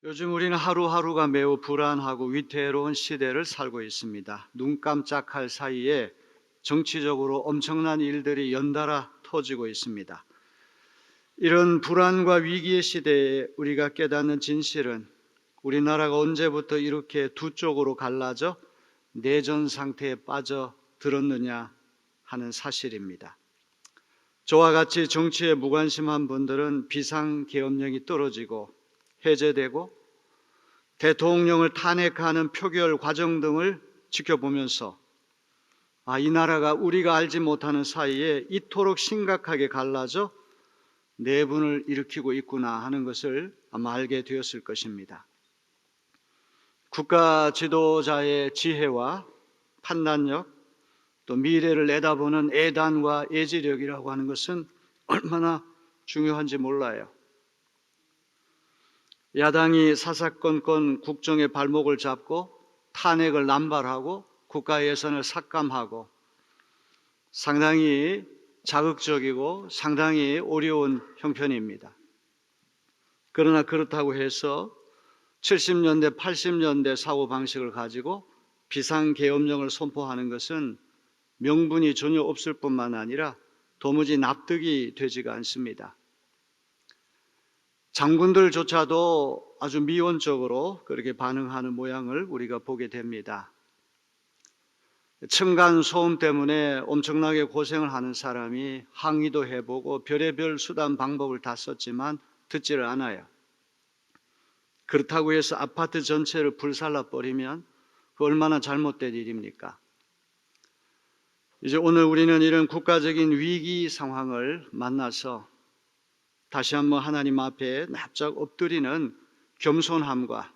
요즘 우리는 하루하루가 매우 불안하고 위태로운 시대를 살고 있습니다. 눈 깜짝할 사이에 정치적으로 엄청난 일들이 연달아 터지고 있습니다. 이런 불안과 위기의 시대에 우리가 깨닫는 진실은 우리나라가 언제부터 이렇게 두 쪽으로 갈라져 내전 상태에 빠져들었느냐 하는 사실입니다. 저와 같이 정치에 무관심한 분들은 비상계엄령이 떨어지고 해제되고 대통령을 탄핵하는 표결 과정 등을 지켜보면서 이 나라가 우리가 알지 못하는 사이에 이토록 심각하게 갈라져 내분을 일으키고 있구나 하는 것을 아마 알게 되었을 것입니다. 국가 지도자의 지혜와 판단력, 또 미래를 내다보는 애단과 예지력이라고 하는 것은 얼마나 중요한지 몰라요. 야당이 사사건건 국정의 발목을 잡고 탄핵을 남발하고 국가 예산을 삭감하고 상당히 자극적이고 상당히 어려운 형편입니다. 그러나 그렇다고 해서 70년대, 80년대 사고방식을 가지고 비상계엄령을 선포하는 것은 명분이 전혀 없을 뿐만 아니라 도무지 납득이 되지가 않습니다. 장군들조차도 아주 미온적으로 그렇게 반응하는 모양을 우리가 보게 됩니다. 층간소음 때문에 엄청나게 고생을 하는 사람이 항의도 해보고 별의별 수단 방법을 다 썼지만 듣지를 않아요. 그렇다고 해서 아파트 전체를 불살라 버리면 그 얼마나 잘못된 일입니까? 이제 오늘 우리는 이런 국가적인 위기 상황을 만나서 다시 한번 하나님 앞에 납작 엎드리는 겸손함과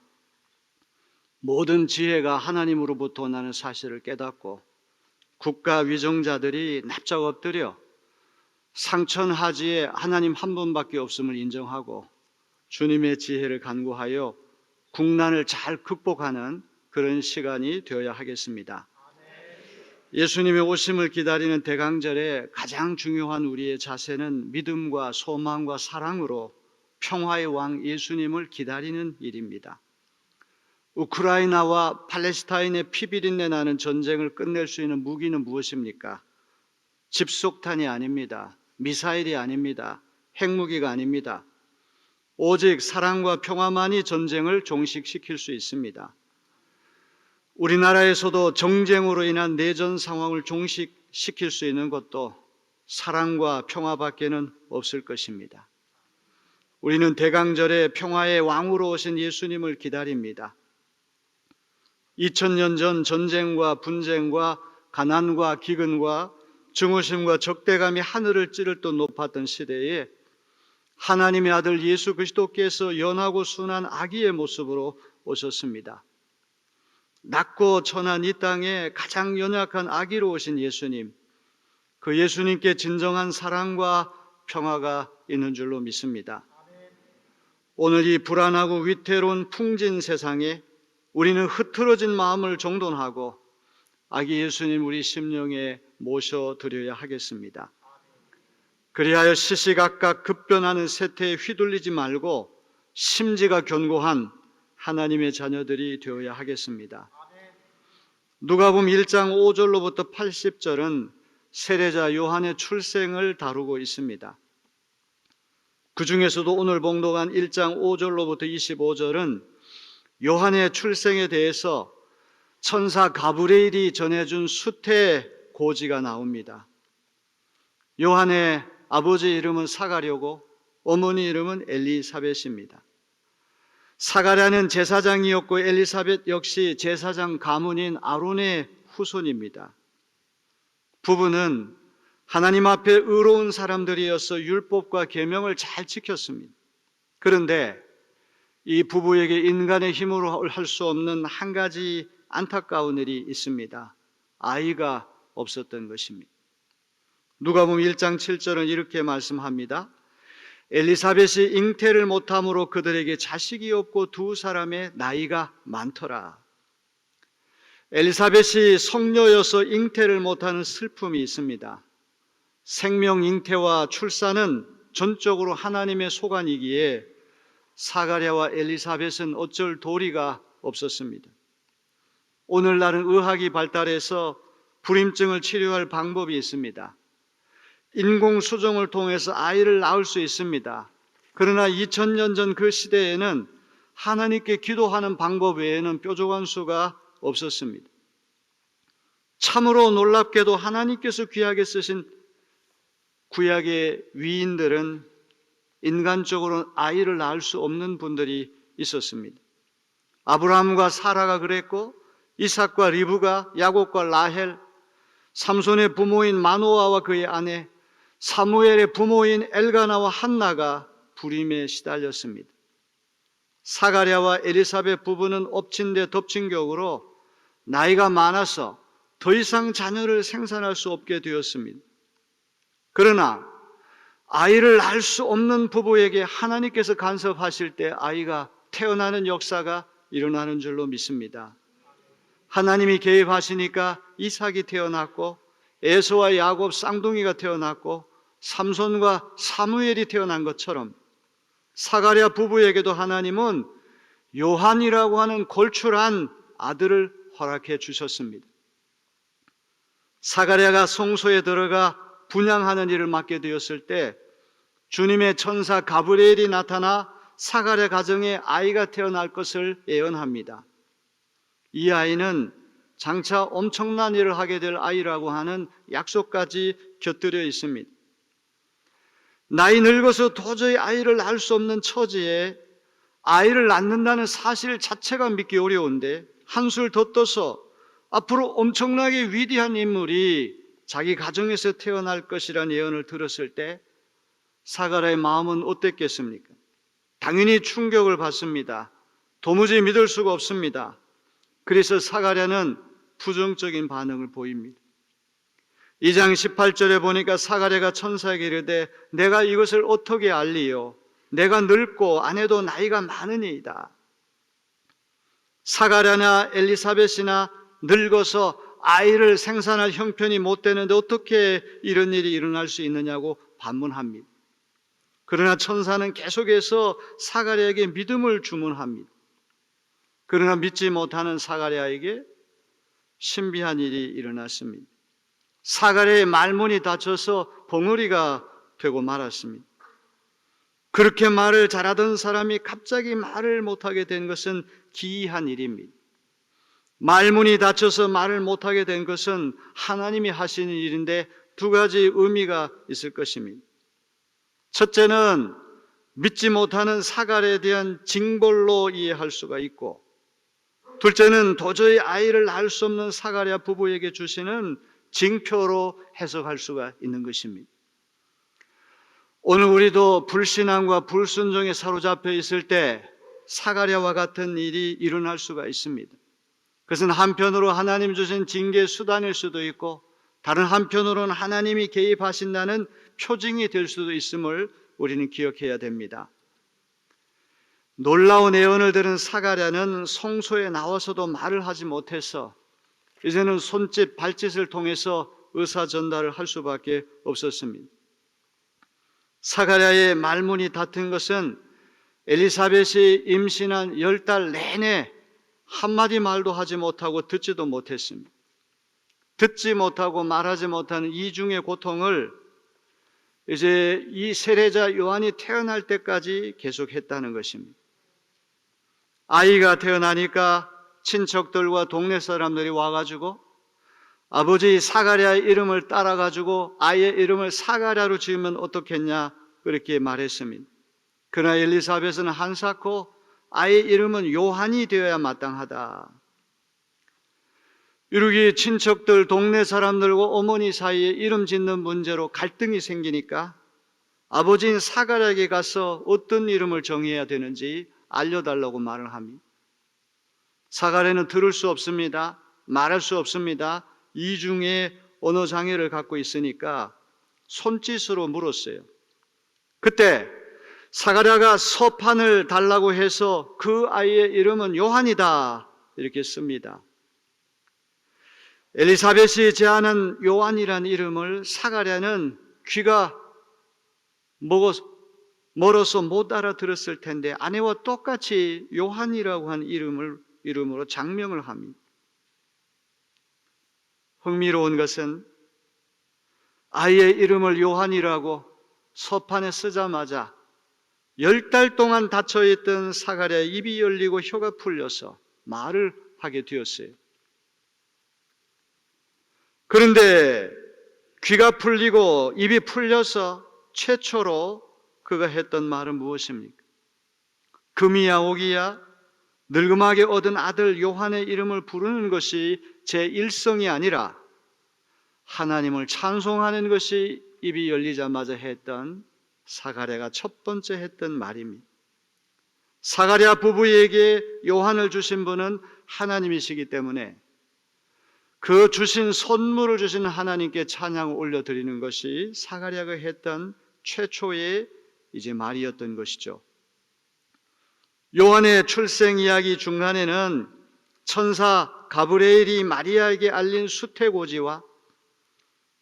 모든 지혜가 하나님으로부터 나는 사실을 깨닫고 국가 위정자들이 납작 엎드려 상천하지에 하나님 한 분밖에 없음을 인정하고 주님의 지혜를 간구하여 국난을 잘 극복하는 그런 시간이 되어야 하겠습니다. 예수님의 오심을 기다리는 대강절에 가장 중요한 우리의 자세는 믿음과 소망과 사랑으로 평화의 왕 예수님을 기다리는 일입니다. 우크라이나와 팔레스타인의 피비린내 나는 전쟁을 끝낼 수 있는 무기는 무엇입니까? 집속탄이 아닙니다. 미사일이 아닙니다. 핵무기가 아닙니다. 오직 사랑과 평화만이 전쟁을 종식시킬 수 있습니다. 우리나라에서도 정쟁으로 인한 내전 상황을 종식시킬 수 있는 것도 사랑과 평화밖에는 없을 것입니다. 우리는 대강절에 평화의 왕으로 오신 예수님을 기다립니다. 2000년 전 전쟁과 분쟁과 가난과 기근과 증오심과 적대감이 하늘을 찌를 듯 높았던 시대에 하나님의 아들 예수 그리스도께서 연하고 순한 아기의 모습으로 오셨습니다. 낮고 천한 이 땅에 가장 연약한 아기로 오신 예수님, 그 예수님께 진정한 사랑과 평화가 있는 줄로 믿습니다. 오늘 이 불안하고 위태로운 풍진 세상에 우리는 흐트러진 마음을 정돈하고 아기 예수님 우리 심령에 모셔드려야 하겠습니다. 그리하여 시시각각 급변하는 세태에 휘둘리지 말고 심지가 견고한 하나님의 자녀들이 되어야 하겠습니다. 누가복음 1장 5절로부터 80절은 세례자 요한의 출생을 다루고 있습니다. 그 중에서도 오늘 봉독한 1장 5절로부터 25절은 요한의 출생에 대해서 천사 가브리엘이 전해준 수태 고지가 나옵니다. 요한의 아버지 이름은 사가랴고 어머니 이름은 엘리사벳입니다. 사가랴는 제사장이었고 엘리사벳 역시 제사장 가문인 아론의 후손입니다. 부부는 하나님 앞에 의로운 사람들이어서 율법과 계명을 잘 지켰습니다. 그런데 이 부부에게 인간의 힘으로 할 수 없는 한 가지 안타까운 일이 있습니다. 아이가 없었던 것입니다. 누가복음 1장 7절은 이렇게 말씀합니다. 엘리사벳이 잉태를 못함으로 그들에게 자식이 없고 두 사람의 나이가 많더라. 엘리사벳이 성녀여서 잉태를 못하는 슬픔이 있습니다. 생명 잉태와 출산은 전적으로 하나님의 소관이기에 사가랴와 엘리사벳은 어쩔 도리가 없었습니다. 오늘날은 의학이 발달해서 불임증을 치료할 방법이 있습니다. 인공수정을 통해서 아이를 낳을 수 있습니다. 그러나 2000년 전 그 시대에는 하나님께 기도하는 방법 외에는 뾰족한 수가 없었습니다. 참으로 놀랍게도 하나님께서 귀하게 쓰신 구약의 위인들은 인간적으로 아이를 낳을 수 없는 분들이 있었습니다. 아브라함과 사라가 그랬고, 이삭과 리브가, 야곱과 라헬, 삼손의 부모인 마노아와 그의 아내, 사무엘의 부모인 엘가나와 한나가 불임에 시달렸습니다. 사가랴와 엘리사벳 부부는 엎친 데 덮친 격으로 나이가 많아서 더 이상 자녀를 생산할 수 없게 되었습니다. 그러나 아이를 낳을 수 없는 부부에게 하나님께서 간섭하실 때 아이가 태어나는 역사가 일어나는 줄로 믿습니다. 하나님이 개입하시니까 이삭이 태어났고, 에서와 야곱 쌍둥이가 태어났고, 삼손과 사무엘이 태어난 것처럼 사가랴 부부에게도 하나님은 요한이라고 하는 골출한 아들을 허락해 주셨습니다. 사가랴가 성소에 들어가 분향하는 일을 맡게 되었을 때 주님의 천사 가브리엘이 나타나 사가랴 가정에 아이가 태어날 것을 예언합니다. 이 아이는 장차 엄청난 일을 하게 될 아이라고 하는 약속까지 곁들여 있습니다. 나이 늙어서 도저히 아이를 낳을 수 없는 처지에 아이를 낳는다는 사실 자체가 믿기 어려운데 한술 더 떠서 앞으로 엄청나게 위대한 인물이 자기 가정에서 태어날 것이라는 예언을 들었을 때 사가랴의 마음은 어땠겠습니까? 당연히 충격을 받습니다. 도무지 믿을 수가 없습니다. 그래서 사가랴는 부정적인 반응을 보입니다. 2장 18절에 보니까 사가랴가 천사에게 이르되 내가 이것을 어떻게 알리요? 내가 늙고 아내도 나이가 많으니이다. 사가랴나 엘리사벳이나 늙어서 아이를 생산할 형편이 못 되는데 어떻게 이런 일이 일어날 수 있느냐고 반문합니다. 그러나 천사는 계속해서 사가랴에게 믿음을 주문합니다. 그러나 믿지 못하는 사가랴에게 신비한 일이 일어났습니다. 사가랴의 말문이 닫혀서 벙어리가 되고 말았습니다. 그렇게 말을 잘하던 사람이 갑자기 말을 못하게 된 것은 기이한 일입니다. 말문이 닫혀서 말을 못하게 된 것은 하나님이 하시는 일인데 두 가지 의미가 있을 것입니다. 첫째는 믿지 못하는 사가랴에 대한 징벌로 이해할 수가 있고, 둘째는 도저히 아이를 낳을 수 없는 사가랴 부부에게 주시는 징표로 해석할 수가 있는 것입니다. 오늘 우리도 불신앙과 불순종에 사로잡혀 있을 때 사가랴와 같은 일이 일어날 수가 있습니다. 그것은 한편으로 하나님 주신 징계 수단일 수도 있고, 다른 한편으로는 하나님이 개입하신다는 표징이 될 수도 있음을 우리는 기억해야 됩니다. 놀라운 예언을 들은 사가랴는 성소에 나와서도 말을 하지 못해서 이제는 손짓 발짓을 통해서 의사 전달을 할 수밖에 없었습니다. 사가랴의 말문이 닫힌 것은 엘리사벳이 임신한 10달 내내 한마디 말도 하지 못하고 듣지도 못했습니다. 듣지 못하고 말하지 못하는 이중의 고통을 이제 이 세례자 요한이 태어날 때까지 계속했다는 것입니다. 아이가 태어나니까 친척들과 동네 사람들이 와가지고 아버지 사가랴의 이름을 따라가지고 아이의 이름을 사가랴로 지으면 어떻겠냐 그렇게 말했습니다. 그러나 엘리사벳은 한사코 아이의 이름은 요한이 되어야 마땅하다. 이렇게 친척들, 동네 사람들과 어머니 사이에 이름 짓는 문제로 갈등이 생기니까 아버지인 사가랴에게 가서 어떤 이름을 정해야 되는지 알려달라고 말을 합니다. 사가랴는 들을 수 없습니다. 말할 수 없습니다. 이중의 언어 장애를 갖고 있으니까 손짓으로 물었어요. 그때 사가랴가 서판을 달라고 해서 그 아이의 이름은 요한이다 이렇게 씁니다. 엘리사벳이 제안한 요한이라는 이름을 사가랴는 귀가 멀어서 못 알아들었을 텐데 아내와 똑같이 요한이라고 한 이름으로 장명을 합니다. 흥미로운 것은 아이의 이름을 요한이라고 서판에 쓰자마자 10달 동안 닫혀있던 사가랴의 입이 열리고 혀가 풀려서 말을 하게 되었어요. 그런데 귀가 풀리고 입이 풀려서 최초로 그가 했던 말은 무엇입니까? 금이야 옥이야 늙음하게 얻은 아들 요한의 이름을 부르는 것이 제 일성이 아니라 하나님을 찬송하는 것이 입이 열리자마자 했던 사가랴가 첫 번째 했던 말입니다. 사가랴 부부에게 요한을 주신 분은 하나님이시기 때문에 그 주신 선물을 주신 하나님께 찬양을 올려드리는 것이 사가랴가 했던 최초의 이제 말이었던 것이죠. 요한의 출생 이야기 중간에는 천사 가브리엘이 마리아에게 알린 수태고지와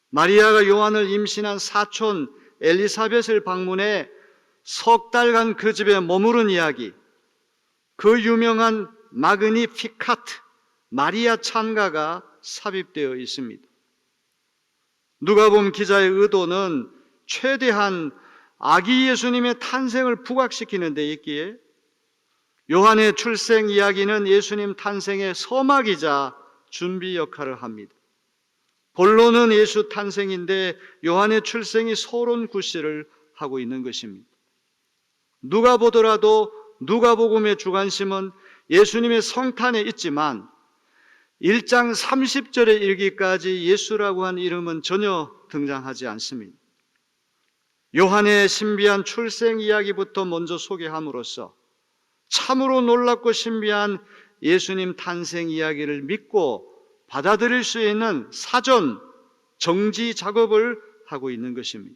마리아가 요한을 임신한 사촌 엘리사벳을 방문해 석 달간 그 집에 머무른 이야기, 그 유명한 마그니피카트 마리아 찬가가 삽입되어 있습니다. 누가복음 기자의 의도는 최대한 아기 예수님의 탄생을 부각시키는 데 있기에 요한의 출생 이야기는 예수님 탄생의 서막이자 준비 역할을 합니다. 본론은 예수 탄생인데 요한의 출생이 서론구실을 하고 있는 것입니다. 누가 보더라도 누가복음의 주관심은 예수님의 성탄에 있지만 1장 30절에 이르기까지 예수라고 한 이름은 전혀 등장하지 않습니다. 요한의 신비한 출생 이야기부터 먼저 소개함으로써 참으로 놀랍고 신비한 예수님 탄생 이야기를 믿고 받아들일 수 있는 사전 정지 작업을 하고 있는 것입니다.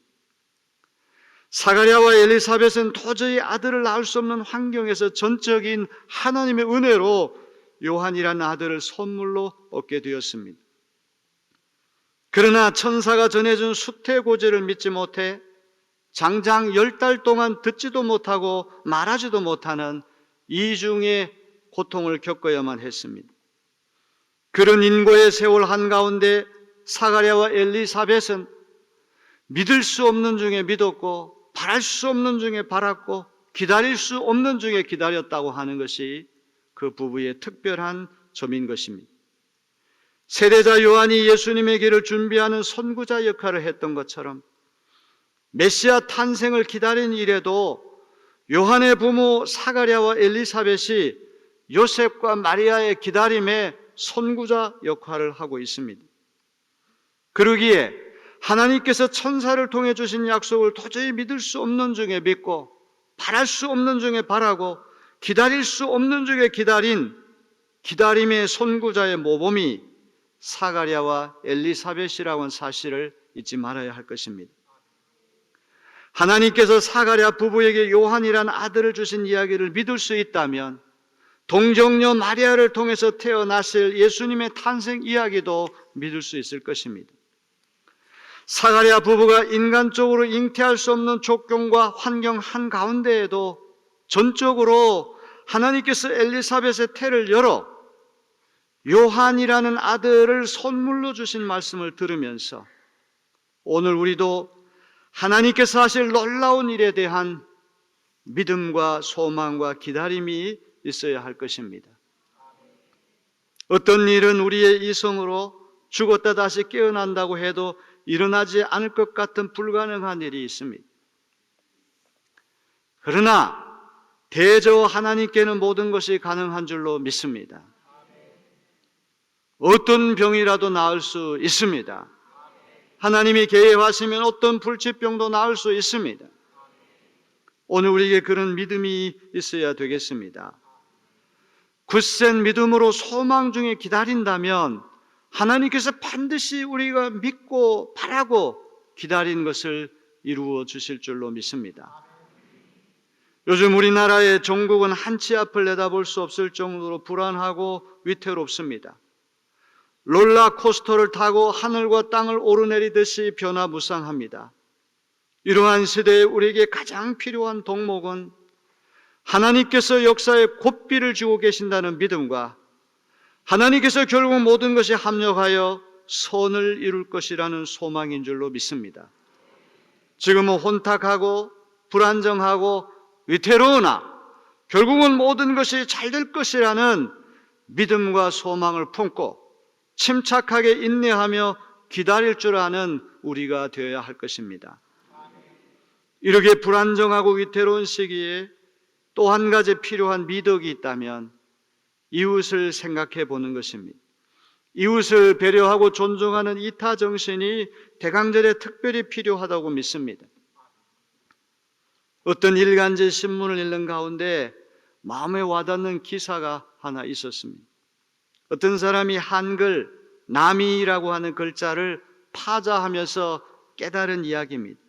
사가랴와 엘리사벳은 도저히 아들을 낳을 수 없는 환경에서 전적인 하나님의 은혜로 요한이라는 아들을 선물로 얻게 되었습니다. 그러나 천사가 전해준 수태고지를 믿지 못해 장장 10달 동안 듣지도 못하고 말하지도 못하는 이중의 고통을 겪어야만 했습니다. 그런 인고의 세월 한가운데 사가랴와 엘리사벳은 믿을 수 없는 중에 믿었고 바랄 수 없는 중에 바랐고 기다릴 수 없는 중에 기다렸다고 하는 것이 그 부부의 특별한 점인 것입니다. 세대자 요한이 예수님의 길을 준비하는 선구자 역할을 했던 것처럼 메시아 탄생을 기다린 일에도 요한의 부모 사가랴와 엘리사벳이 요셉과 마리아의 기다림에 선구자 역할을 하고 있습니다. 그러기에 하나님께서 천사를 통해 주신 약속을 도저히 믿을 수 없는 중에 믿고 바랄 수 없는 중에 바라고 기다릴 수 없는 중에 기다린 기다림의 선구자의 모범이 사가랴와 엘리사벳이라고 하는 사실을 잊지 말아야 할 것입니다. 하나님께서 사가랴 부부에게 요한이라는 아들을 주신 이야기를 믿을 수 있다면 동정녀 마리아를 통해서 태어나실 예수님의 탄생 이야기도 믿을 수 있을 것입니다. 사가랴 부부가 인간적으로 잉태할 수 없는 조건과 환경 한가운데에도 전적으로 하나님께서 엘리사벳의 태를 열어 요한이라는 아들을 선물로 주신 말씀을 들으면서 오늘 우리도 하나님께서 하실 놀라운 일에 대한 믿음과 소망과 기다림이 있어야 할 것입니다. 어떤 일은 우리의 이성으로 죽었다 다시 깨어난다고 해도 일어나지 않을 것 같은 불가능한 일이 있습니다. 그러나 대저 하나님께는 모든 것이 가능한 줄로 믿습니다. 어떤 병이라도 나을 수 있습니다. 하나님이 계획하시면 어떤 불치병도 나을 수 있습니다. 오늘 우리에게 그런 믿음이 있어야 되겠습니다. 굳센 믿음으로 소망 중에 기다린다면 하나님께서 반드시 우리가 믿고 바라고 기다린 것을 이루어 주실 줄로 믿습니다. 요즘 우리나라의 종국은 한치 앞을 내다볼 수 없을 정도로 불안하고 위태롭습니다. 롤러코스터를 타고 하늘과 땅을 오르내리듯이 변화무쌍합니다. 이러한 시대에 우리에게 가장 필요한 덕목은 하나님께서 역사에 곧비를 주고 계신다는 믿음과 하나님께서 결국 모든 것이 합력하여 선을 이룰 것이라는 소망인 줄로 믿습니다. 지금은 혼탁하고 불안정하고 위태로우나 결국은 모든 것이 잘 될 것이라는 믿음과 소망을 품고 침착하게 인내하며 기다릴 줄 아는 우리가 되어야 할 것입니다. 이렇게 불안정하고 위태로운 시기에 또 한 가지 필요한 미덕이 있다면 이웃을 생각해 보는 것입니다. 이웃을 배려하고 존중하는 이타 정신이 대강절에 특별히 필요하다고 믿습니다. 어떤 일간지 신문을 읽는 가운데 마음에 와닿는 기사가 하나 있었습니다. 어떤 사람이 한글 남이라고 하는 글자를 파자하면서 깨달은 이야기입니다.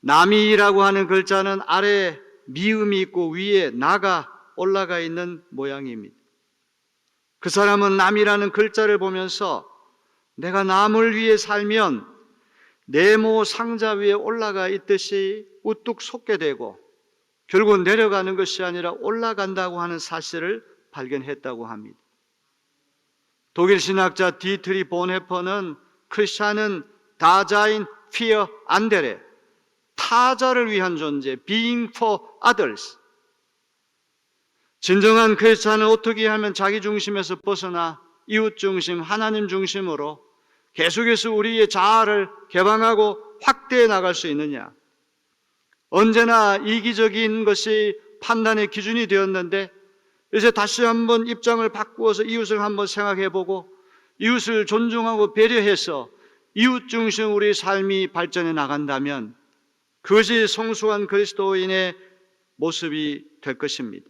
남이라고 하는 글자는 아래 미음이 있고 위에 나가 올라가 있는 모양입니다. 그 사람은 남이라는 글자를 보면서 내가 남을 위해 살면 네모 상자 위에 올라가 있듯이 우뚝 솟게 되고 결국 내려가는 것이 아니라 올라간다고 하는 사실을 발견했다고 합니다. 독일 신학자 디트리 본헤퍼는 크리스찬은 다자인 피어 안데레, 타자를 위한 존재, being for others. 진정한 크리스찬은 어떻게 하면 자기 중심에서 벗어나 이웃 중심, 하나님 중심으로 계속해서 우리의 자아를 개방하고 확대해 나갈 수 있느냐? 언제나 이기적인 것이 판단의 기준이 되었는데 이제 다시 한번 입장을 바꾸어서 이웃을 한번 생각해보고 이웃을 존중하고 배려해서 이웃 중심 우리 삶이 발전해 나간다면 그것이 성숙한 그리스도인의 모습이 될 것입니다.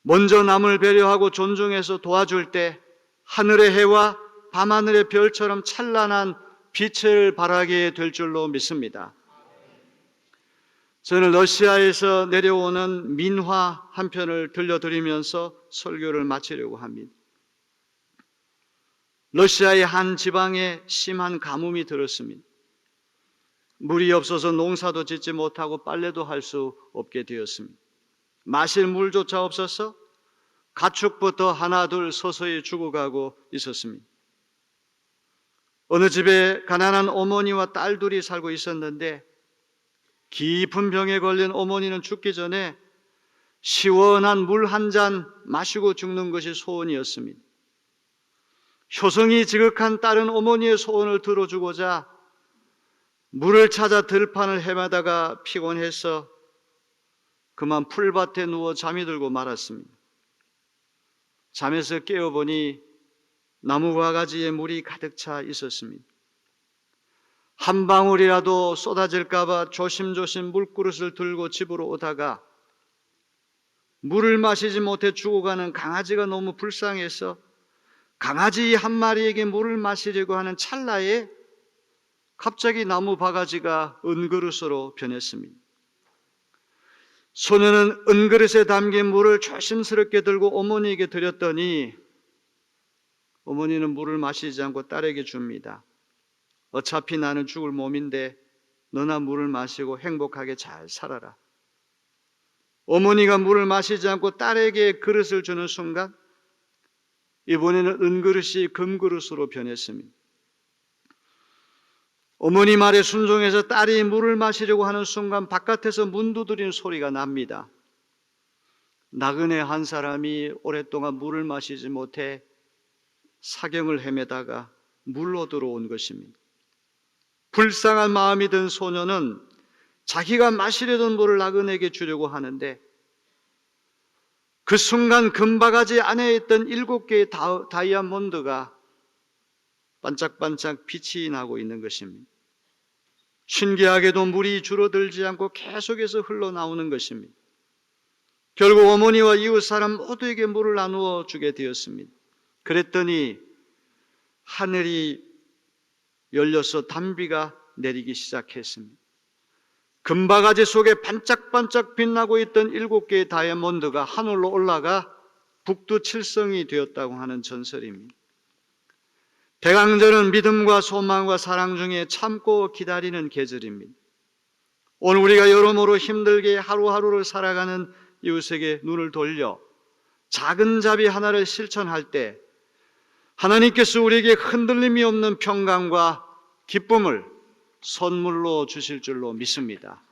먼저 남을 배려하고 존중해서 도와줄 때 하늘의 해와 밤하늘의 별처럼 찬란한 빛을 발하게 될 줄로 믿습니다. 저는 러시아에서 내려오는 민화 한 편을 들려드리면서 설교를 마치려고 합니다. 러시아의 한 지방에 심한 가뭄이 들었습니다. 물이 없어서 농사도 짓지 못하고 빨래도 할 수 없게 되었습니다. 마실 물조차 없어서 가축부터 하나둘 서서히 죽어가고 있었습니다. 어느 집에 가난한 어머니와 딸 둘이 살고 있었는데 깊은 병에 걸린 어머니는 죽기 전에 시원한 물 한 잔 마시고 죽는 것이 소원이었습니다. 효성이 지극한 딸은 어머니의 소원을 들어주고자 물을 찾아 들판을 헤매다가 피곤해서 그만 풀밭에 누워 잠이 들고 말았습니다. 잠에서 깨어보니 나무 바가지에 물이 가득 차 있었습니다. 한 방울이라도 쏟아질까 봐 조심조심 물그릇을 들고 집으로 오다가 물을 마시지 못해 죽어가는 강아지가 너무 불쌍해서 강아지 한 마리에게 물을 마시려고 하는 찰나에 갑자기 나무 바가지가 은그릇으로 변했습니다. 소녀는 은그릇에 담긴 물을 조심스럽게 들고 어머니에게 드렸더니 어머니는 물을 마시지 않고 딸에게 줍니다. 어차피 나는 죽을 몸인데 너나 물을 마시고 행복하게 잘 살아라. 어머니가 물을 마시지 않고 딸에게 그릇을 주는 순간 이번에는 은그릇이 금그릇으로 변했습니다. 어머니 말에 순종해서 딸이 물을 마시려고 하는 순간 바깥에서 문 두드리는 소리가 납니다. 나그네 한 사람이 오랫동안 물을 마시지 못해 사경을 헤매다가 물로 들어온 것입니다. 불쌍한 마음이 든 소녀는 자기가 마시려던 물을 나그네에게 주려고 하는데 그 순간 금바가지 안에 있던 7개의 다이아몬드가 반짝반짝 빛이 나고 있는 것입니다. 신기하게도 물이 줄어들지 않고 계속해서 흘러나오는 것입니다. 결국 어머니와 이웃 사람 모두에게 물을 나누어 주게 되었습니다. 그랬더니 하늘이 열려서 단비가 내리기 시작했습니다. 금바가지 속에 반짝반짝 빛나고 있던 7개의 다이아몬드가 하늘로 올라가 북두칠성이 되었다고 하는 전설입니다. 대강절은 믿음과 소망과 사랑 중에 참고 기다리는 계절입니다. 오늘 우리가 여러모로 힘들게 하루하루를 살아가는 이웃에게 눈을 돌려 작은 자비 하나를 실천할 때 하나님께서 우리에게 흔들림이 없는 평강과 기쁨을 선물로 주실 줄로 믿습니다.